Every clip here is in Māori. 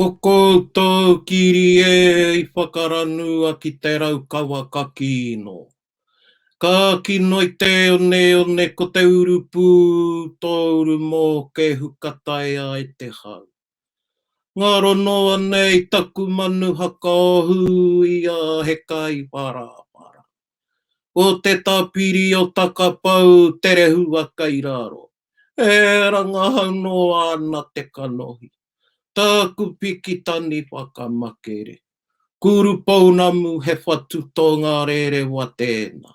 Ko koutou kiri e I whakaranua ki te raukawa ka kino. Ka kino I te one ko te urupu tō uru mō ke hukataia e te hau. Ngā rono anei taku manu hakaohu ia he kai parapara. O te tapiri o takapau terehu waka I raro. E rangahau no ana te kanohi. Taku piki tani whakamakere. Kuru pounamu he whatu tō ngā rere wa tēnā.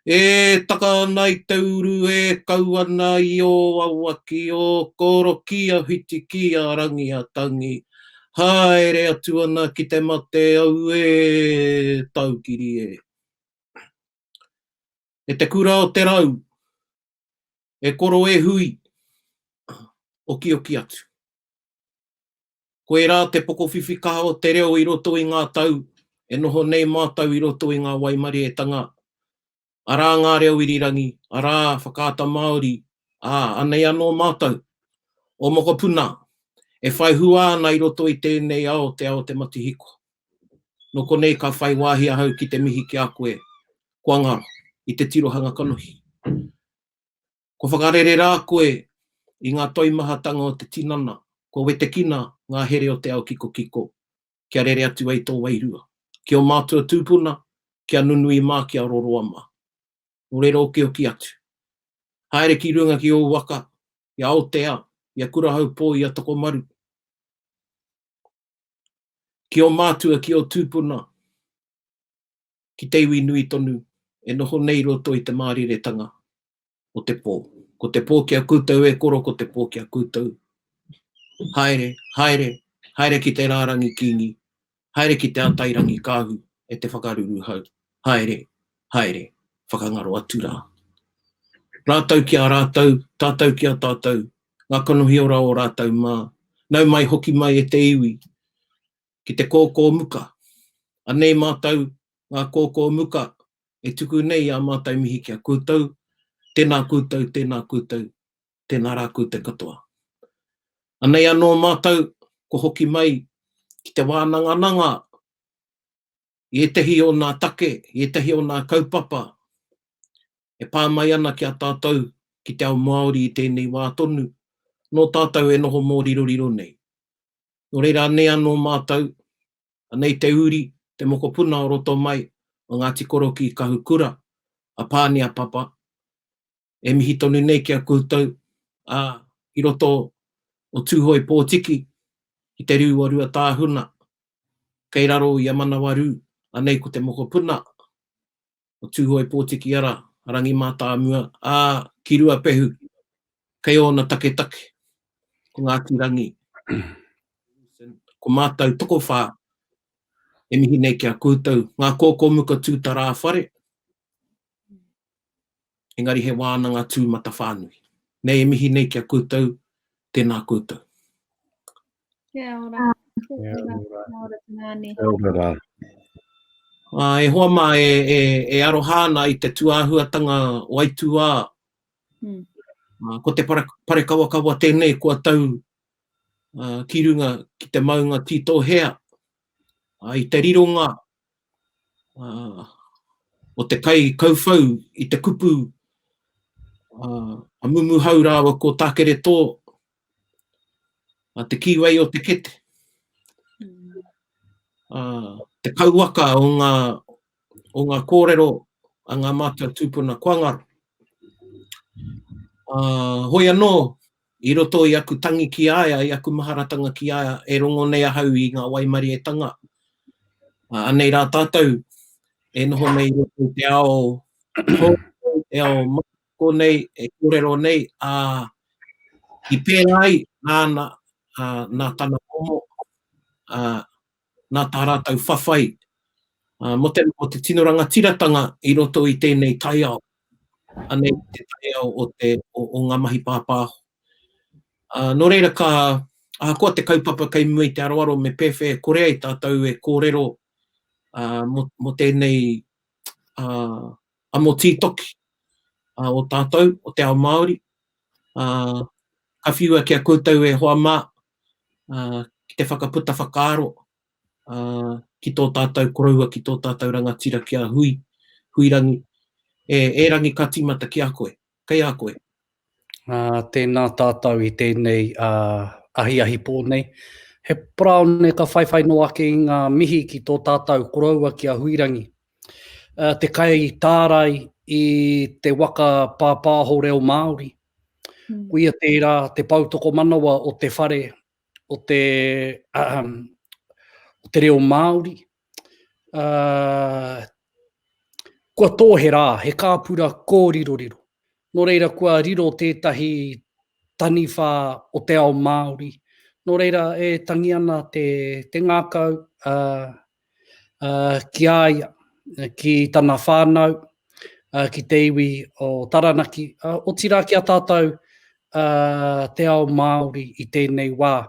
E taka ana I te uru e kau ana I o awaki o koro kia hiti kia rangi a tangi. Haere atu ana ki te mate au e taukiri e. E te kura o te rau. E koro e hui. Oki oki atu. Koe rā te poko whiwhikaha o te reo I roto I ngā tau. E noho nei mātau I roto I ngā waimari e tanga. Arā ngā reo irirangi, arā whakaata Māori, anei anō mātau. O moko puna, e whai hua ana I roto I tēnei ao te matihiko. No konei ka whai wāhia hau ki te mihi ki a koe. Kua ngaro, I te tirohanga kanohi. Ko whakarere rā koe I ngā toimahatanga o te tinana. Ko wete kina ngā here o te ao kiko kiko. Kia rere atu ai tō wairua. Kia o mātua tūpuna, kia nunui mā, kia roroa mā. O rero oki oki atu. Haere ki runga ki o waka, I Aotea, I kurahau pō I a toko maru. Ki o mātua ki o tūpuna, ki te iwi nui tonu, e noho nei roto I te māriretanga o te pō. Ko te pō kia kūtau e koro, ko te pō kia kūtau. Haere, haere, haere ki te rārangi kingi, haere ki te atairangi kāhu, e te whakaruru hau. Haere, haere, whakangaro atu rā. Rātau ki a rātau, tātau ki a tātau, ngā kanohi ora o rātau mā. Nau mai hoki mai e te iwi, ki te Kōkōmuka. Anei mātau, ngā Kōkōmuka, e tuku nei a mātau mihi kia kūtau, tēnā kūtau, tēnā kūtau, tēnā rā kūtau katoa. Anei anō mātau, ko hoki mai, ki te wānanga, I etehi o nā take, I etehi o nā kaupapa, e pā mai ana ki a tātou, ki te ao Māori I tēnei wā tonu, no tātou e noho mō riro nei. No reira anei anō mātau, anei te uri, te moko puna o roto mai, o ngā tikoro ki kahukura, a Pānia Papa, e mihi tonu nei ki a kūtau, I roto o tūhoi pōtiki, I te rūwarua tāhuna, kei raro I a manawaru, anei ko te moko puna, o tūhoi pōtiki ara, Rangi Matamua, ki rua pehu, kei ona take, ko ngā tirangi. Ko mātau toko whā, e mihi nei ki a kūtau, ngā Kōkōmuka tūtara whare, engari he wānanga tūmata whānui. Nei e mihi nei ki a kūtau, tēnā kūtau. Kia ora. Kia ora. E hoa mā e arohana I te tuāhuatanga o Aitua. Ko te pare kawa tēnei kua tau ki runga ki te maunga tito hea. I te rironga o te kai kauwhau I te kupu a mumuhau rāwa ko tākere tō te kiwei o te kete. Te kauwaka o ngā kōrero a ngā mātua tūpuna kuangaro. Hoi anō, I roto I aku tangi ki aia, I aku maharatanga ki aia, e rongo nei ahau I ngā waimari e tanga. Anei rā tātou, e noho nei roto te ao te ao mako nei, e kōrero nei, I pērai nā tana momo, nā tā rātau whawhai. Mo te tinoranga tiratanga I roto I tēnei tai ao. Anei te tai ao o ngā mahi pāpāho. No reira koa te kaupapa kei mua I te aroaro me pewhe kore ai tātou e kōrero mo tēnei amo tītoki o tātou, o te ao Māori. Ka whiua ki a koutou e hoa mā ki te whakaputa whakaaro, ki tō tātou koraua, ki tō tātou rangatira kia huirangi. E rangi ka timata ki a koe. Kei a koe. Tēnā tātou i tēnei ahi pōnei. He Paraone ka whaiwhai no ake i ngā mihi ki tō tātou koraua ki a huirangi. Te kai tārai i te waka pāpāho reo Māori. Kuia tērā te pautoko manawa o te whare o te reo Māori. Kua tōhe rā, he kāpura kōriroriro. Nō reira kua riro tētahi taniwha o te ao Māori. Nō reira e tangi ana te ngākau ki aia, ki tana whānau, ki te iwi o Taranaki. O tira ki a tātou te ao Māori i tēnei wā.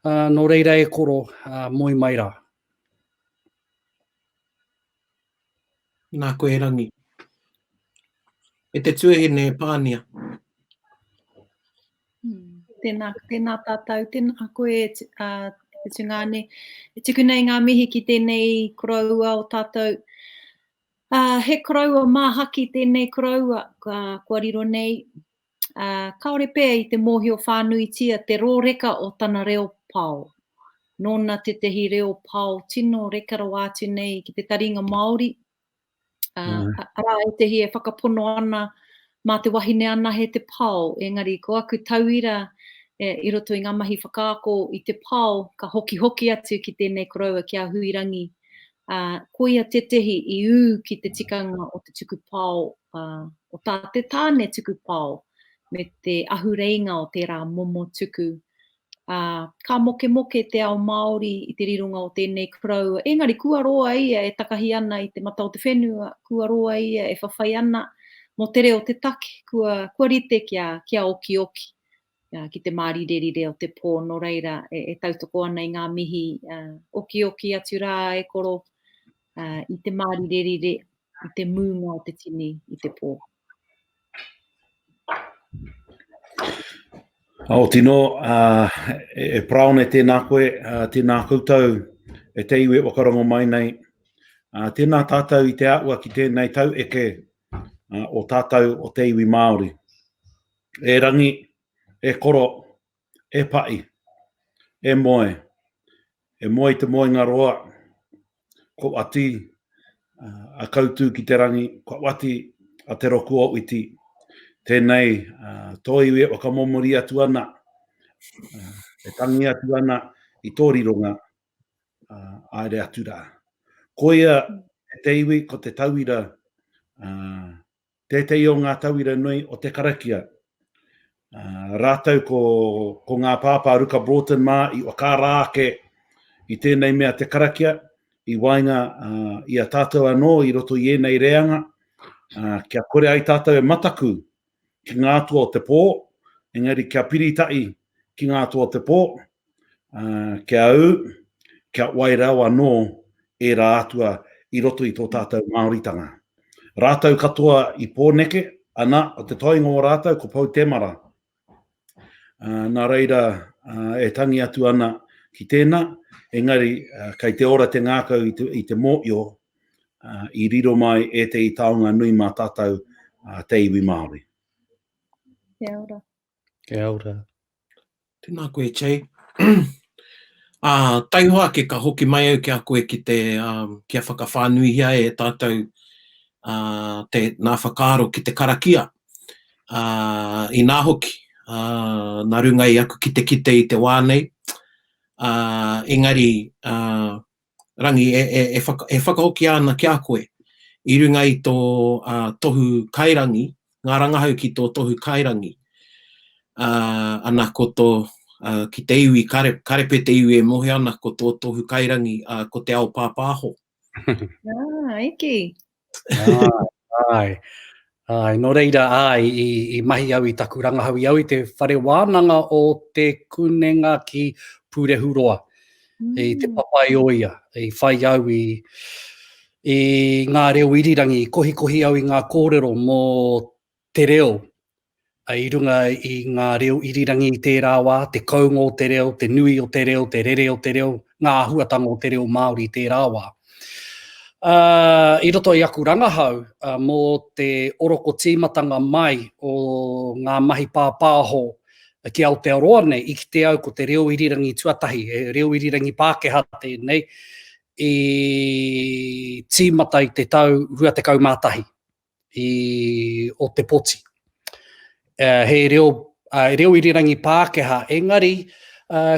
Nō reira e koro moi mai rā. Nā koe rangi. E te tuahine Pānia. Tēnā tātou, tēnā koe te tungane. E tuku nei ngā mihi ki tēnei koraua o tātou. He koraua māhaki tēnei koraua, kua riro nei. Kaore pēr i te mōhio whānuitia, te rōreka o tana reo pau. Nōna te tehi reo pau tino rekaro atu nei ki te taringa Māori. Ara e tehi e whakapono ana mā te wahine ana he te pau. Engari, ko aku tauira i roto i ngā mahi whakaako i te pau, ka hoki atu ki tēnei koraua ki a huirangi. Koia te tehi i ki te tikanga o te tuku pau, o te tāne tuku pau, me te ahureinga o te rā momo tuku. Ka moke te ao Māori i te rirunga o tēnei koraua. Engari, kua roa ia e takahi ana i te mata o te whenua, kua roa ia e whawhai ana mo te reo te take, kua rite kia oki. Ki te mārirerire o te pō, no reira e tautoko ana i ngā mihi oki atu rā e koro i te mārirerire, i te mūnga o te tini i te pō. O tino, e Paraone tēnā koe, tēnā koutou, e te iwi wakarongo mai nei. Tēnā tātou i te atua ki tēnei tau eke o tātou o te iwi Māori. E rangi, e koro, e pai, e moe te moenga roa, ko ati a koutu ki te rangi, ko wati a te roku o iti. Tēnei, tō iwi e whakamomori atu ana, e tangi atu ana i tō rironga, aere atu rā. Koia e te iwi ko te tauira, tētei o ngā tauira nui o te karakia. Rātau ko ngā pāpā ruka Broughton mā i o kā rāke i tēnei mea te karakia, i wainga i a tātou anō i roto i enei reanga, kia kore ai tātou e mataku, ki ngā atua o te pō, engari kia piritai ki ngā atua o te pō, kia au, kia wairau anō e rā atua i roto i tō tātou Māoritanga. Rātau katoa i pōneke, ana o te toinga o rātau ko pau temara. Nā reira e tangi atu ana ki tēnā, engari kai te ora te ngākau i te mōio, i riro mai e te i taonga nui mā tātou te iwi Māori. Kia ora. Kia ora. Tēnā koe, Chei. Taiho ake ka hoki mai au ki a koe ki te kia whakawhānuihia e tātou nā whakaaro ki te karakia. I nā hoki, nā rungai aku ki te kite i te wānei. Engari, rangi e whakahoki ana ki a koe. I runga i tō tohu kairangi, ngā rangahau ki tō tohu kairangi. Ana ko tō ki te iwi, karepe te iwi e mohe ana ko tō tohu kairangi ko te ao pāpāho. Eki. Ai, no reira i mahi au i taku rangahaui au i te whare wānanga o te kunenga ki Purehuroa. I te papai oia, i whai au i ngā reo irirangi, i kohi au i ngā kōrero mō te reo I runga i ngā reo irirangi i tērā wā, te kaunga o te reo, te nui o te reo, te rere o te reo, ngā huatanga o te reo Māori i tērā wā. I roto i aku rangahau, mō te oroko tīmatanga mai o ngā mahi pāpāho ki Aotearoa nei, i ki te au ko te reo irirangi tuatahi, reo irirangi Pākehā tēnei, i tīmata i te tau rua te kaumātahi o te poti. He reo irirangi Pākehā, engari,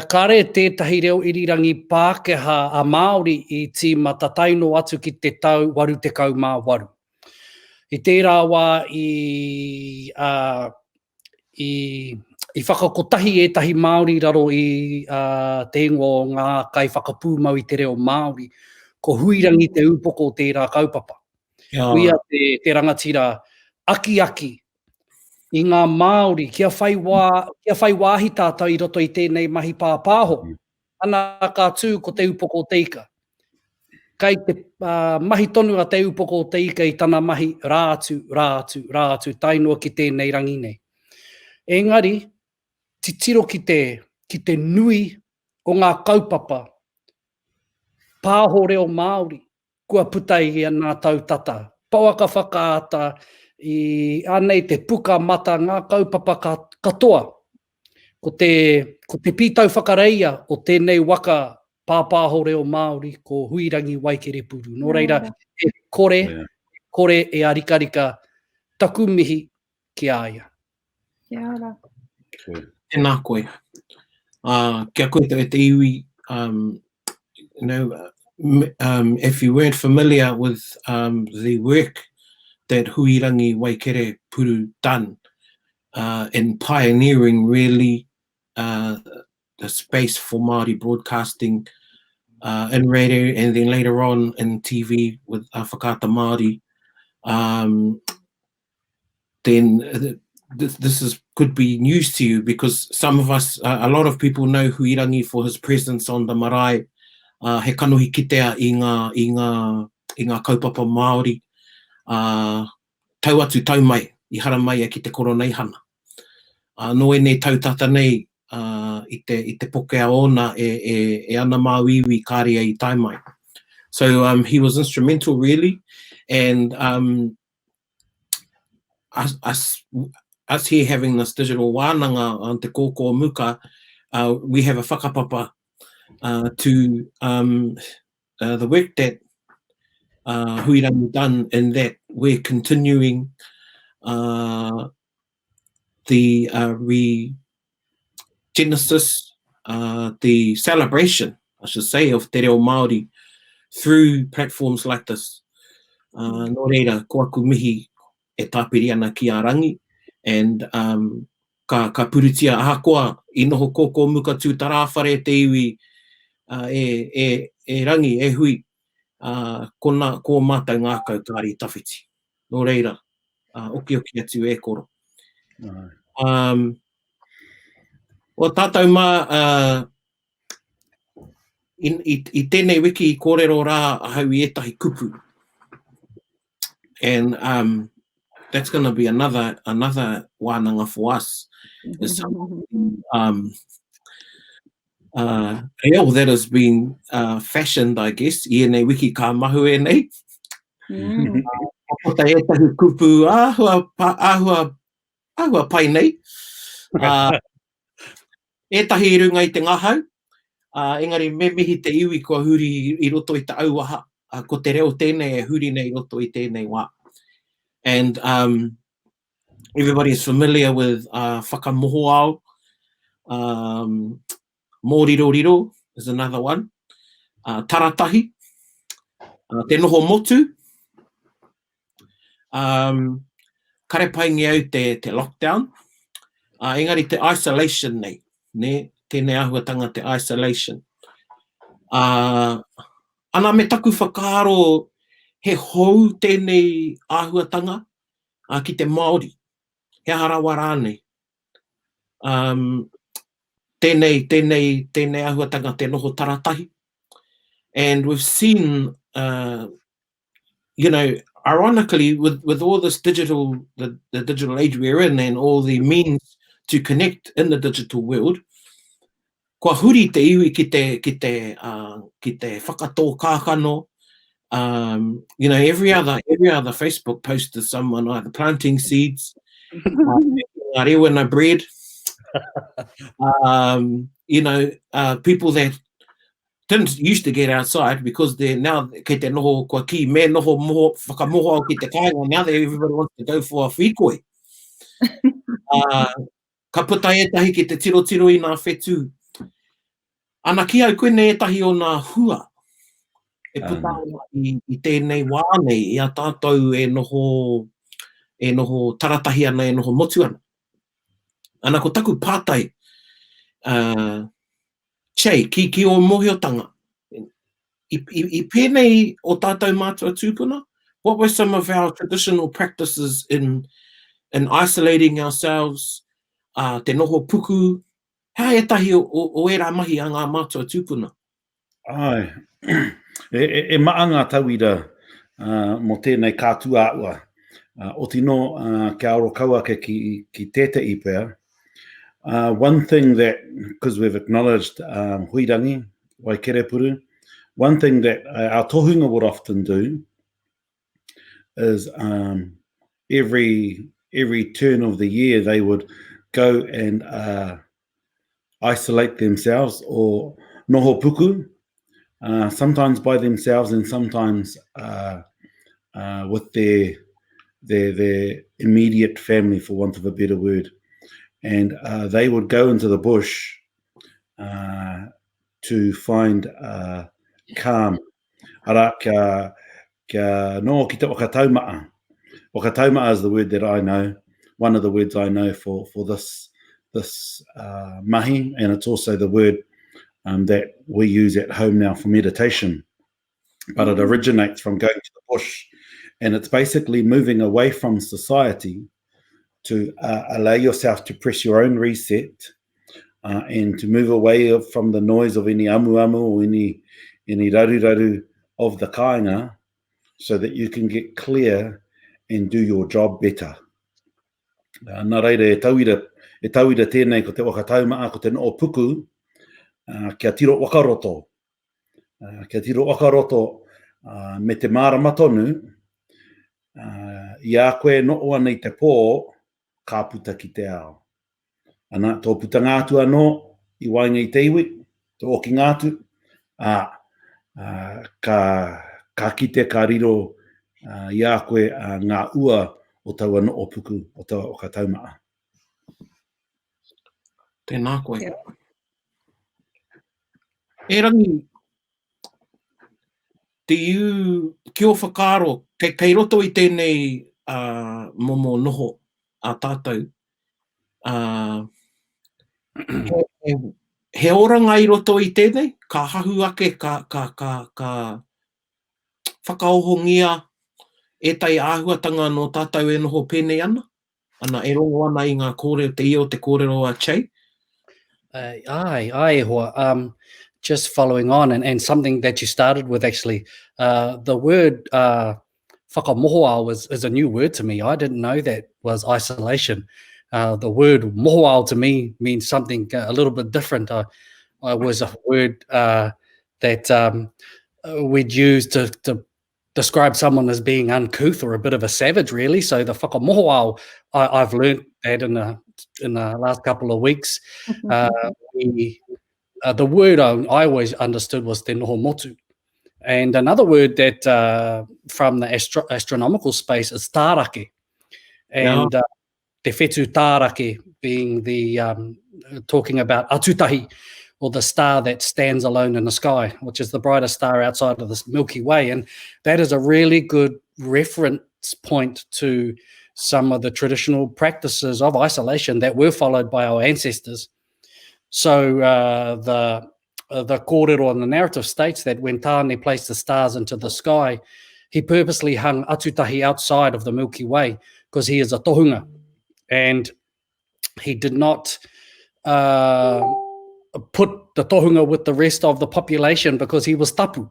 kare tētahi reo irirangi Pākehā a Māori i tīmata taino atu ki te tau 88. I tērā wā i whakakotahi ētahi Māori raro i te ingo ngā kai whakapūmau i te reo Māori, ko huirangi te upoko o tērā kaupapa. Uia te rangatira aki i ngā Māori, kia whai wāhi tātou i roto i tēnei mahi pāpāho. Ana ka tū ko te upoko o te ika. Kai te mahi tonu a te upoko o te ika i tana mahi rātu, tainua ki tēnei rangi nei. Engari, titiro ki te nui o ngā kaupapa, pāho reo Māori, kua putai i ngā tautata. Pauaka whakaata, i anei te puka mata ngā kaupapa katoa, ko te pītau whakareia o tēnei waka pāpāho reo Māori ko huirangi Waikere Puru. Nō reira, e kore e arikarika taku mihi ki aia. Kia ora. Tēnā koe. Kia koe te iwi, if you weren't familiar with the work that Huirangi Waikere Puru done in pioneering really the space for Māori broadcasting in radio and then later on in TV with Whakaata Māori, then this could be news to you because some of us, a lot of people know Huirangi for his presence on the marae, he kanohi kitea i ngā kaupapa Māori, tau atu tau mai, i hara mai ki te koroneihana. No e nei tautata nei i te pokea ona e ana māwiwi kāria i tai mai. So he was instrumental really, and us here having this digital wānanga on te Kōkōmuka, we have a whakapapa to the work that Huirangi done, in that we're continuing the regenesis, the celebration, I should say, of te reo Māori through platforms like this. Nō reira, ko aku mihi e tāpiri ana ki a rangi, and ka purutia ahakoa i noho Kōkōmuka tū tarawhare te iwi e rangi, e hui, ko mātou ngākau kāri tawhiti. Nō reira, oki atu e koro. O tātou mā, i tēnei wiki i kōrero rā ahau i etahi kupu. And that's going to be another wānanga for us. Is reo that has been fashioned, I guess, i enei wiki ka mahu e nei. Pota etahi kupu āhua pai nei. Etahi i runga i te ngahau. Engari me mihi te iwi kua huri i roto i te auaha. Ko te reo tēnei e huri nei roto i tēnei wā. And everybody is familiar with whakamohoao. Mōriroriro is another one. Taratahi. Te noho motu. Kare pai ngi au te lockdown. Engari te isolation nei. Ne? Tēnei ahuatanga te isolation. Ana me taku whakaaro he hou tēnei āhuatanga ki te Māori. He harawa rānei. Tēnei āhuatanga te noho taratahi. And we've seen, ironically, with all this digital, the digital age we're in, and all the means to connect in the digital world, kua huri te iwi ki te whakatō kākano. You know, every other Facebook post is someone either planting seeds, ngā rewena bread. You know, people that didn't used to get outside because they're now kei te noho kua ki me noho whakamohoao ki te kāinga. Now everybody wants to go for a whikoi. Ka puta etahi ki te tiro i ngā whetū. Ana ki au koene etahi o ngā hua. E puta i tēnei wā nei, i a tātou e noho taratahi ana, e noho motu ana. Ana ko taku pātai, Che, ki o mohiotanga. I pēnei o tātou mātua tūpuna, what were some of our traditional practices in isolating ourselves, te noho puku? Hea etahi o e rā mahi a ngā mātua tūpuna? Ai, e maanga tauira mo tēnei kātua aua. O tino kia aro kaua ke ki tete i pēr. One thing that, because we've acknowledged huirangi, waikerepuru, one thing that our tohunga would often do is every turn of the year they would go and isolate themselves or noho puku, sometimes by themselves and sometimes with their immediate family, for want of a better word. And they would go into the bush to find calm. Ara kia no ki te whakataumaa. Whakataumaa is the word that I know, one of the words I know for this mahi, and it's also the word that we use at home now for meditation. But it originates from going to the bush, and it's basically moving away from society to allow yourself to press your own reset and to move away from the noise of any amu or any raru of the kāinga, so that you can get clear and do your job better. Nā reira e tauira tēnei ko te whakataumaa ko te noo puku, kia tiro wakaroto. Kia tiro wakaroto me te māramatonu, i a koe noo nei te pō, ka puta ki te ao. Ana, tō puta ngātu anō, i wainga i te iwi, tō oki ngātu, ka kite, ka riro, i a koe ngā ua o taua noo puku, o taua whakataumaa. Tēnā koe. E rangi, ki o whakaaro, kei roto i tēnei momo noho a tātou, he oranga i roto i tēnei, ka hahu ake, ka whakaohongia etai āhuatanga no tātou e noho pēnei ana? Ana e rongo ana i ngā kōrero, te io te kōrero a Che? Ai, hoa. Just following on, and something that you started with, actually, the word whakamohoao is a new word to me. I didn't know that was isolation. The word mohoao to me means something a little bit different. It was a word that we'd use to describe someone as being uncouth or a bit of a savage, really. So the whakamohoao, I've learned that in the last couple of weeks. The word I always understood was te noho motu. And another word that from the astronomical space is tārake. And te whetū tārake being the, talking about atutahi, or the star that stands alone in the sky, which is the brightest star outside of the Milky Way. And that is a really good reference point to some of the traditional practices of isolation that were followed by our ancestors. So the kōrero and the narrative states that when Tāne placed the stars into the sky, he purposely hung atutahi outside of the Milky Way because he is a tohunga. And he did not put the tohunga with the rest of the population because he was tapu.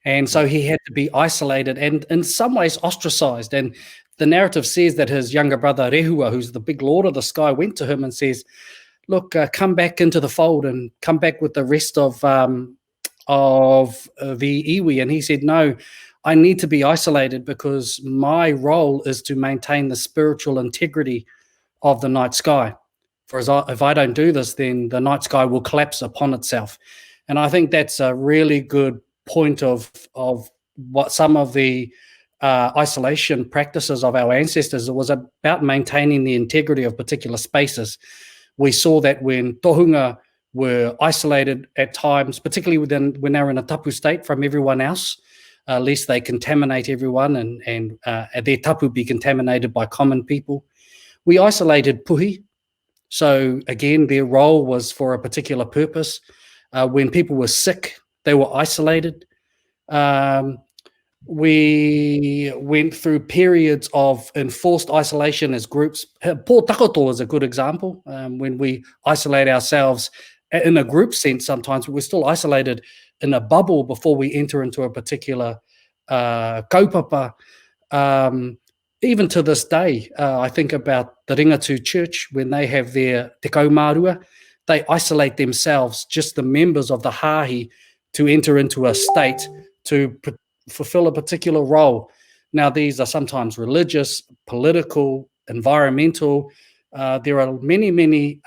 And so he had to be isolated and in some ways ostracized. And the narrative says that his younger brother, Rehua, who's the big lord of the sky, went to him and says, look, come back into the fold and come back with the rest of the iwi. And he said, no, I need to be isolated because my role is to maintain the spiritual integrity of the night sky. For if I don't do this, then the night sky will collapse upon itself. And I think that's a really good point of what some of the isolation practices of our ancestors. It was about maintaining the integrity of particular spaces. We saw that when tohunga were isolated at times, particularly when they were in a tapu state from everyone else, lest they contaminate everyone and their tapu be contaminated by common people. We isolated puhi. So again, their role was for a particular purpose. When people were sick, they were isolated. We went through periods of enforced isolation as groups. Pō takoto is a good example. When we isolate ourselves in a group sense, sometimes we're still isolated in a bubble before we enter into a particular kaupapa. Even to this day, I think about the Ringatu Church when they have their te kaumārua. They isolate themselves, just the members of the hāhi, to enter into a state to fulfill a particular role. Now, these are sometimes religious, political, environmental. There are many, many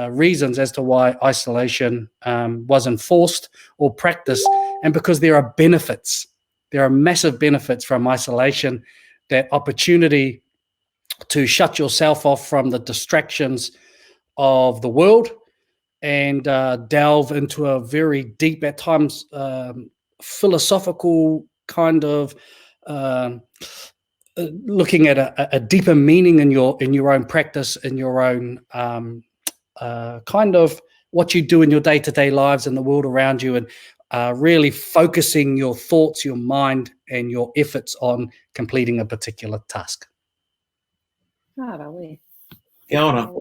reasons as to why isolation was enforced or practiced, and because there are benefits. There are massive benefits from isolation, that opportunity to shut yourself off from the distractions of the world and delve into a very deep, at times, philosophical kind of looking at a deeper meaning in your own practice, in your own kind of what you do in your day-to-day lives and the world around you, and really focusing your thoughts, your mind, and your efforts on completing a particular task. Kia ora.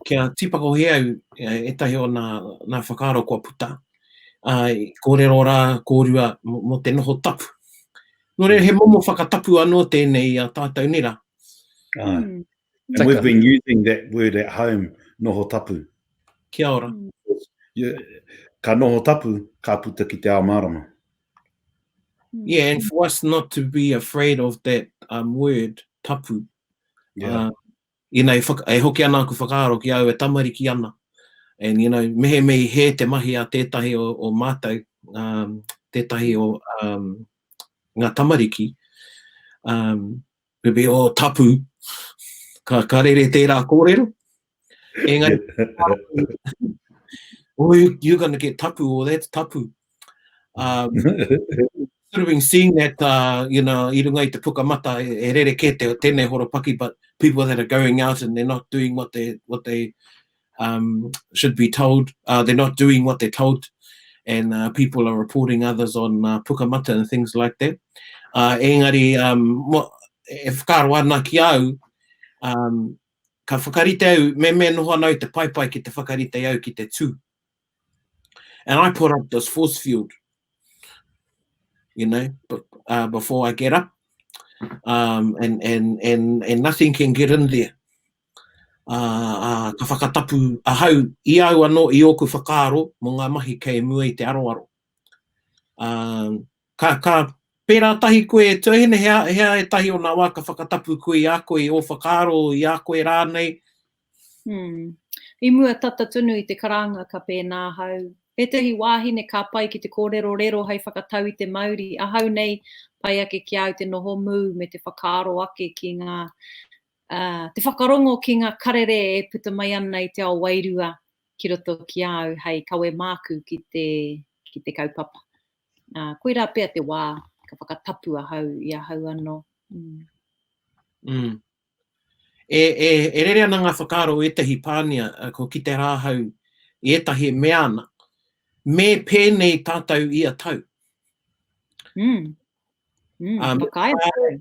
Kia tipako he au e tahi o nā whakaaro kua puta. Kōrero rā, kōrua mo te noho tapu. Nō reira he momo whakatapu anō tēnei tātou nera. And we've been using that word at home, noho tapu. Kia ora. Ka noho tapu, ka puta ki te ao marama. Yeah, and for us not to be afraid of that word, tapu. Yeah. E hoki ana ku whakaaro ki au e tamariki ana. And, mehe mei he te mahi a tētahi o mātou, tētahi o ngā tamariki. Pepe o tapu, ka rere tērā kōrero. Engari, oh, you're going to get tapu, or that's tapu. Sort of been seeing that, i runga i te pukamata, e rere ke tēnei horopaki, but people that are going out and they're not doing what they should be told, they're not doing what they're told, and people are reporting others on pukamata and things like that. Engari, e whakaaro ana ki au, ka whakarite au, me noho ana te paipai ki te whakarite au ki te tū. And I put up this force field, before I get up, and nothing can get in there. Ka whakatapu ahau I au anō I oku whakaaro mo ngā mahi kei mua I te aroaro. Ka pērā tahi koe tuahine hea e tahi o nā wā ka whakatapu koe I a koe o whakaaro I a koe rānei. I mua tata tunu I te karanga ka pēnā hau. E tehi wāhine ka pai ki te kōrero rero hei whakatau I te Māori. A hau nei, pai ake ki au te noho mū me te whakaaro ake ki ngā te whakarongo ki ngā karere e puta mai ana I te ao wairua ki roto ki au hei kawe māku ki te kaupapa. Koe rā pēr te wā, ka whakatapu a hau I a hau anō. E rere ana ngā whakaaro e tahi pānia, ko ki te rāhau I etahi mea ana. Me pēnei tātou I a tau.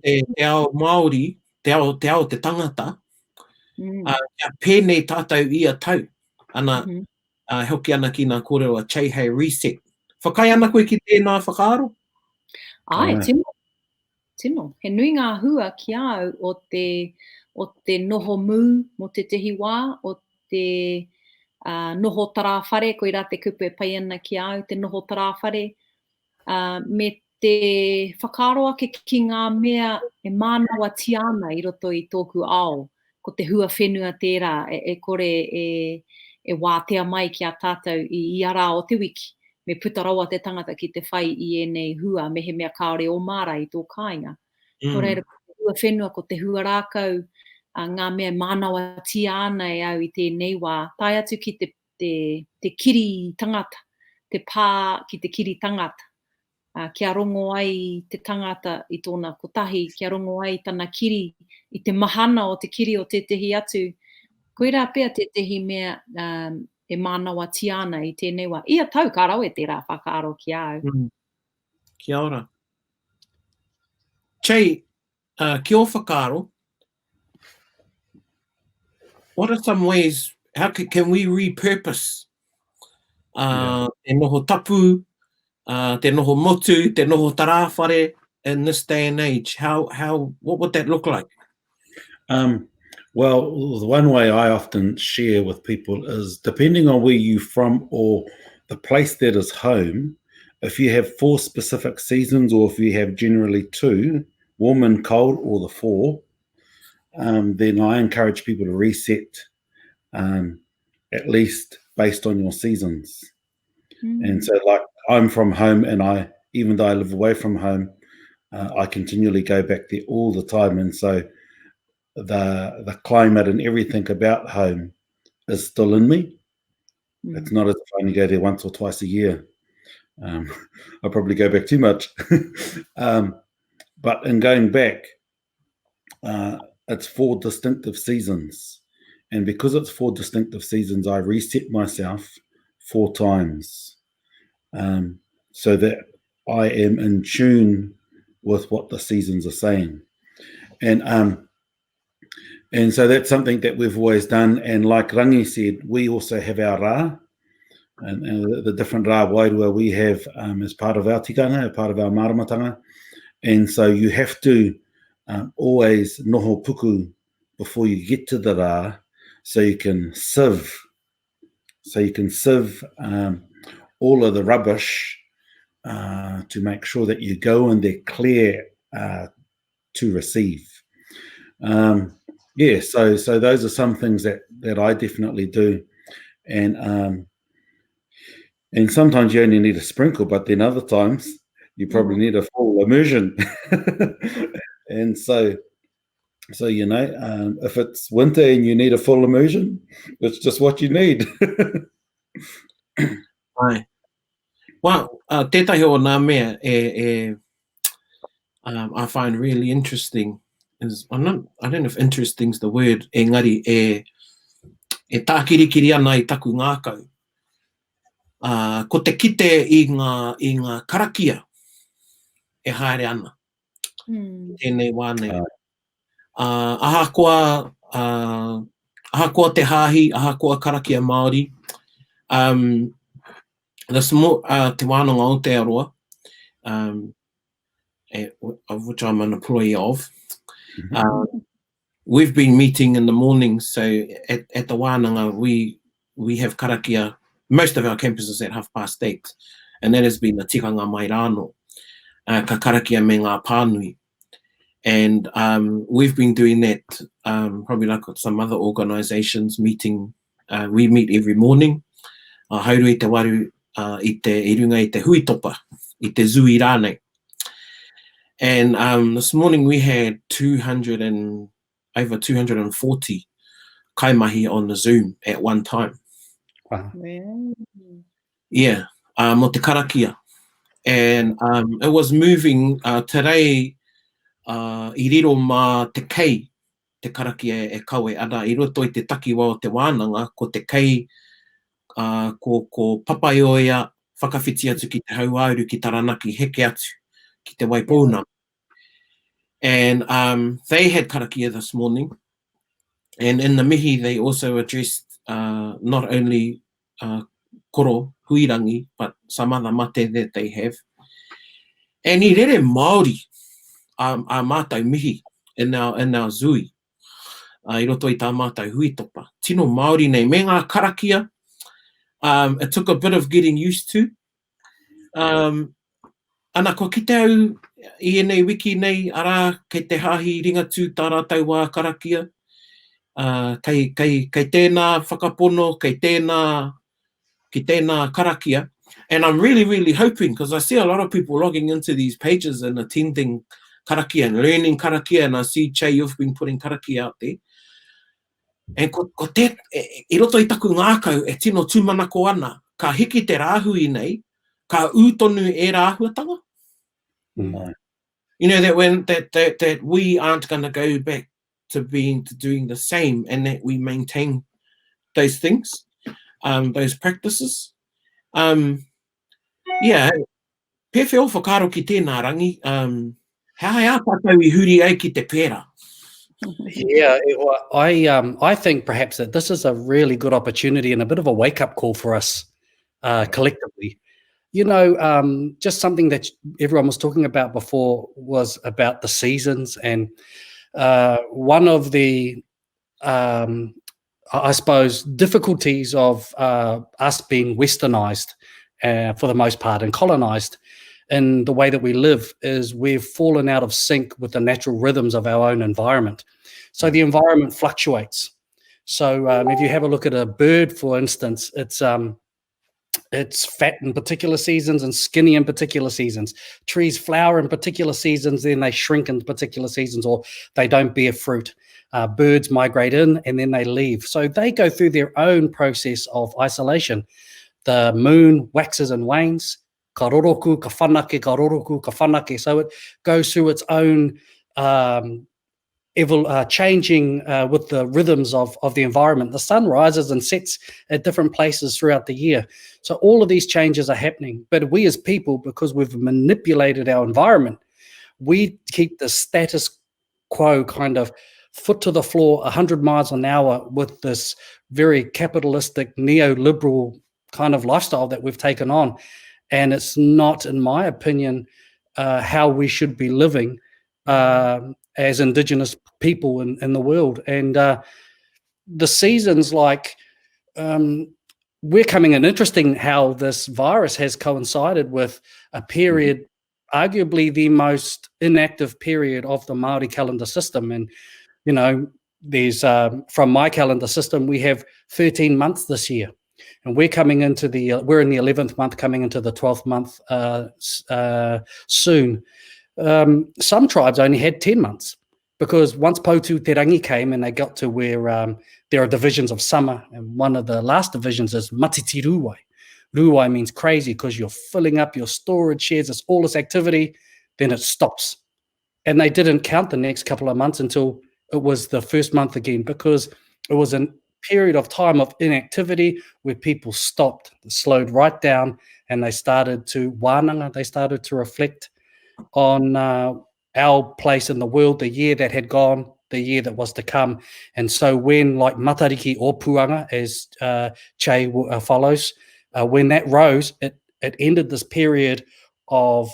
Te ao Māori, te ao te tangata, kia pēnei tātou I a tau. Ana, hoki ana ki nā kōrero a Chehei reset. Whakai ana koe ki tēnā whakaaro? Ai, Ai. tino. Tino. He nui ngā hua ki au o te noho mū mo te tehi wā, o te noho tarawhare, ko i rā te kupu e pai ana ki au, te noho tarawhare, me te whakaaro ake ki ngā mea e mānawa tiana i roto i tōku ao, ko te hua whenua tērā, e kore e wātea mai ki a tātou i ara o te wiki, me putaraua te tangata ki te whai i enei hua, me he mea kaore o māra i tō kāinga. Ko reira, ko te hua whenua, ko te hua rākau, ngā mea mānawa tiana e au i tēnei wā, tai atu ki te kiri tangata, te pā ki te kiri tangata. Kia rongo ai te tangata i tōna kotahi, kia rongo ai tana kiri, i te mahana o te kiri o te tehi atu. Koe rā pēr te tehi mea e mānawa tiana i tēnei wā. Ia tau ka rau e tērā whakaaro ki au. Kia ora. Chei, ki o whakaaro, what are some ways, how can we repurpose te noho tapu, te noho motu, te noho tarawhare in this day and age? What would that look like? Well, the one way I often share with people is, depending on where you're from or the place that is home, if you have 4 specific seasons, or if you have generally 2, warm and cold, or the 4, then I encourage people to reset at least based on your seasons. And so, like, I'm from home, and even though I live away from home, I continually go back there all the time. And so the climate and everything about home is still in me. It's not as if I only go there once or twice a year. I probably go back too much. But in going back, it's 4 distinctive seasons. And because it's 4 distinctive seasons, I reset myself 4 times, so that I am in tune with what the seasons are saying. And so that's something that we've always done. And like Rangi said, we also have our rā, and the different rā wairua we have as part of our tikanga, part of our maramatanga. And so you have to always noho puku before you get to the rā, so you can sieve. So you can sieve all of the rubbish to make sure that you go in there clear to receive. So those are some things that I definitely do. And sometimes you only need a sprinkle, but then other times you probably need a full immersion. And so you know, if it's winter and you need a full immersion, it's just what you need. Ai. Well, tētahi o nā mea I find really interesting is, I don't know if interesting is the word, engari e tākirikiri ana i taku ngākau. Ko te kite i ngā karakia e haere ana. Tēnei wānei. Ahakoa te hāhi, ahakoa karakia Māori. Te wānanga o te aroa, of which I'm an employee of. We've been meeting in the mornings, so at the wānanga we have karakia. Most of our campuses at 8:30, and that has been the tikanga mai rāno, ka karakia me ngā pānui. And we've been doing that probably like some other organisations meeting. We meet every morning. Hauru i te waru i runga i te huitopa, i te zui rānei. And this morning we had over 240 kaimahi on the Zoom at one time. Wow. Yeah, mo te karakia. And it was moving today I riro mā te kei, te karakia e kawe ana, i roto i te takiwa o te wānanga, ko te kei, ko papai o ia, whakawhiti atu ki te hauauru ki taranaki, heke atu ki te waipōna. And they had karakia this morning. And in the mihi, they also addressed not only ko koro, huirangi, but some other mate that they have. And I rere Māori a mātou mihi in our zui. I roto I tā mātou huitopa. Tino Māori nei. Me ngā karakia, it took a bit of getting used to. Ana ko ki te au I nei wiki nei, ara kei te hahi ringa tū tā rātou wā karakia. Kei tēnā whakapono, kei tēnā karakia. And I'm really, really hoping, because I see a lot of people logging into these pages and attending karakia and learning karakia, and I see, Che, you've been putting karakia out there. And ko te, I roto I taku ngākau, e tino tūmanako ana, ka hiki te rāhui nei, ka ūtonu e rāhuatanga. Mm. You know, that we aren't going to go back to doing the same, and that we maintain those things, those practices. Yeah, pewhio whakaro ki tēnā rangi, hae a tātou I huri ai ki te pēra. Yeah, I think perhaps that this is a really good opportunity and a bit of a wake-up call for us collectively. You know, just something that everyone was talking about before was about the seasons, and one of the, I suppose, difficulties of us being westernized for the most part and colonized in the way that we live is we've fallen out of sync with the natural rhythms of our own environment. So the environment fluctuates. So if you have a look at a bird, for instance, it's fat in particular seasons and skinny in particular seasons. Trees flower in particular seasons, then they shrink in particular seasons, or they don't bear fruit. Birds migrate in and then they leave. So they go through their own process of isolation. The moon waxes and wanes. Ka roroku, ka whanake, ka roroku, ka whanake. So it goes through its own changing with the rhythms of the environment. The sun rises and sets at different places throughout the year. So all of these changes are happening. But we as people, because we've manipulated our environment, we keep the status quo kind of foot to the floor, 100 miles an hour with this very capitalistic, neoliberal kind of lifestyle that we've taken on. And it's not, in my opinion, how we should be living as Indigenous people in the world. And the seasons, like, we're coming in. Interesting how this virus has coincided with a period, arguably the most inactive period of the Māori calendar system. And, you know, there's, from my calendar system, we have 13 months this year. And we're coming into we're in the 11th month, coming into the 12th month soon. Some tribes only had 10 months because once Pautu Te Rangi came and they got to where there are divisions of summer, and one of the last divisions is Matiti Ruwai. Ruwai means crazy because you're filling up your storage sheds, it's all this activity, then it stops. And they didn't count the next couple of months until it was the first month again, because it was a period of time of inactivity where people stopped, slowed right down, and they started to wānanga, they started to reflect on our place in the world, the year that had gone, the year that was to come. And so when, like Matariki or Puanga, as Che follows, when that rose, it ended this period of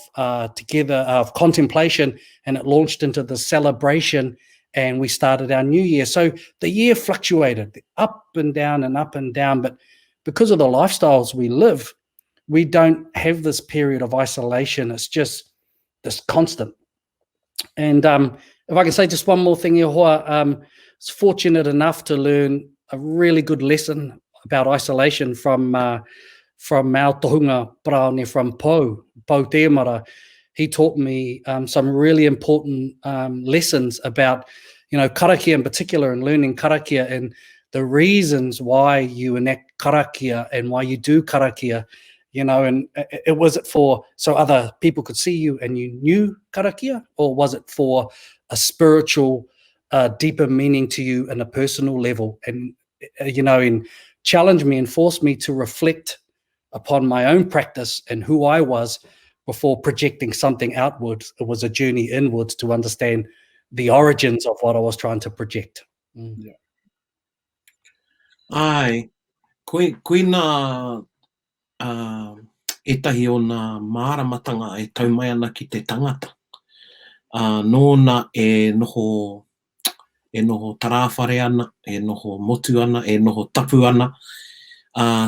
contemplation, and it launched into the celebration, and we started our new year. So the year fluctuated up and down, but because of the lifestyles we live, we don't have this period of isolation. It's just this constant. And if I can say just one more thing, Ihoa, I was fortunate enough to learn a really good lesson about isolation from Mao Tohunga Paraone from Po Teamara. He taught me some really important lessons about, you know, karakia in particular, and learning karakia and the reasons why you enact karakia and why you do karakia, you know, and it was it for so other people could see you and you knew karakia, or was it for a spiritual, deeper meaning to you in a personal level? And, you know, and challenged me and forced me to reflect upon my own practice and who I was before projecting something outwards. It was a journey inwards to understand the origins of what I was trying to project. Ai, koe nā etahi o nā māramatanga e tau mai ana ki te tangata. Nōna e noho tarawhare ana, e noho motu ana, e noho tapu ana.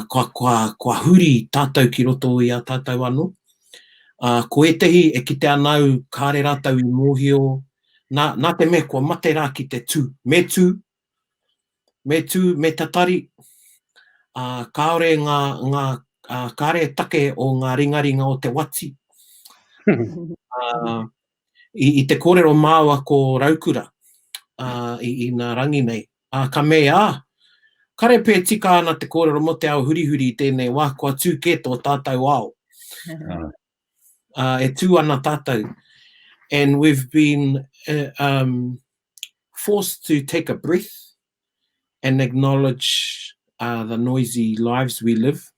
Kua huri tātou ki roto i a tātou anu. Ko etehi e kite anau kāre rātau I mōhio. Nā te mea kua mate rā ki te tū. Me tū, me tatari. Kāore ngā kāre take o ngā ringaringa o te wati. I te kōrero māua ko Raukura I nā rangi nei. Ka mea, kare pē tika ana te kōrero mo te ao hurihuri I tēnei wā, kua tū keto tātou ao. E tū ana tātou. And we've been forced to take a breath and acknowledge the noisy lives we live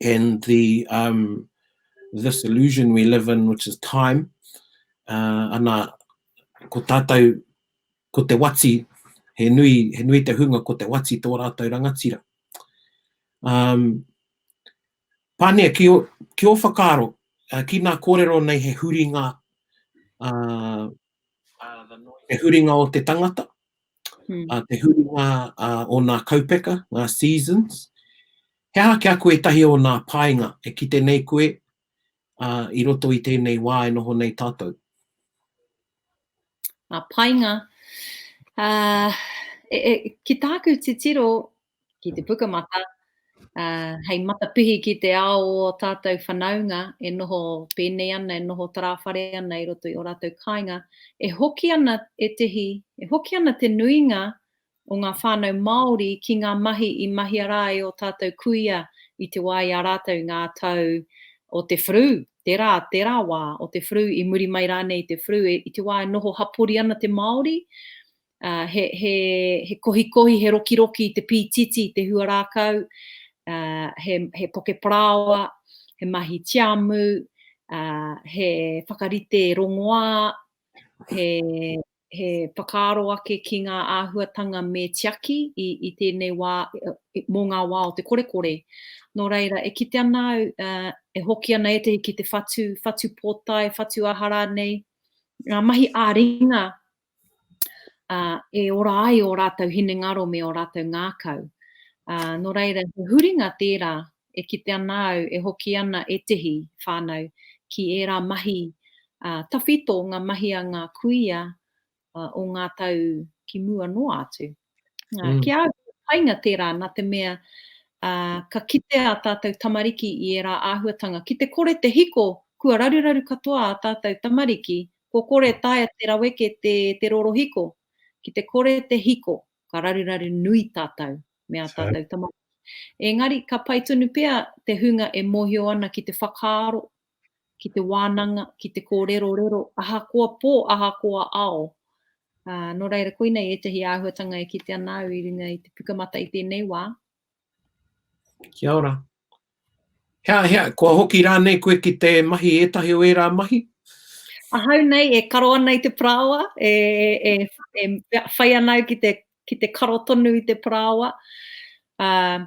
and the this illusion we live in, which is time. Ana, ko tātou, ko te wati, he nui te hunga ko te wati tō rātou rangatira. Pānia, ki o whakaaro, ki nā kōrero nei he huringa, he huringa o te tangata, te huringa o nā kaupeka, ngā seasons. He aha ki a koe tahi o nā painga e kite nei koe I roto I tēnei wā e noho nei tātou. A painga, ki tāku te tiro, ki te pukamata, hei matapihi ki te ao o tātou whanaunga, e noho pēnei ana, e noho tarawhare ana I roto I o rātou kāinga, e hoki ana te nuinga o ngā whānau Māori ki ngā mahi I mahi arai o tātou kuia I te wā I a rātou ngā tau o te whru, te rā wā, o te whru I muri mai rānei te whru, I te wā e noho hapori ana te Māori, he kohi, he roki, te pītiti, te hua rākau, he poke praoa, he mahi tiamu, he whakarite rongoā, he whakaaro ake ki ngā āhuatanga me tiaki I tēnei wā, mō ngā wā o te kore. Nō reira, e kite ana e hoki ana e te ki te whatu pōtai, whatu ahara nei, ngā mahi āringa e ora ai o rātou hinengaro me o rātou ngākau. Nō reira, he huringa tērā e kite ana e hoki ana e tehi whānau ki e rā mahi tawhito ngā mahi a ngā kuia o ngā tau ki mua noa atu. Ki a painga tērā nā te mea ka kite a tātou tamariki I e rā āhuatanga. Ki te kore te hiko, kua raruraru katoa a tātou tamariki, ko kore taia te raweke te roro hiko. Ki te kore te hiko, ka raruraru nui tātou, mea tātou tamariki. Engari, ka pai tunu pēr te hunga e mōhio ana ki te whakaaro, ki te wānanga, ki te kōrero, aha koa pō, aha koa ao. Nō reira koinei e tehi āhuatanga e kite ana I ringa I te pukamata I tēnei wā. Kia ora. Hea, kua hoki rānei koe ki te mahi etahi o e rā mahi? Ahau nei, e karo ana I te praoa, e whai ana ki te karo tonu I te praoa.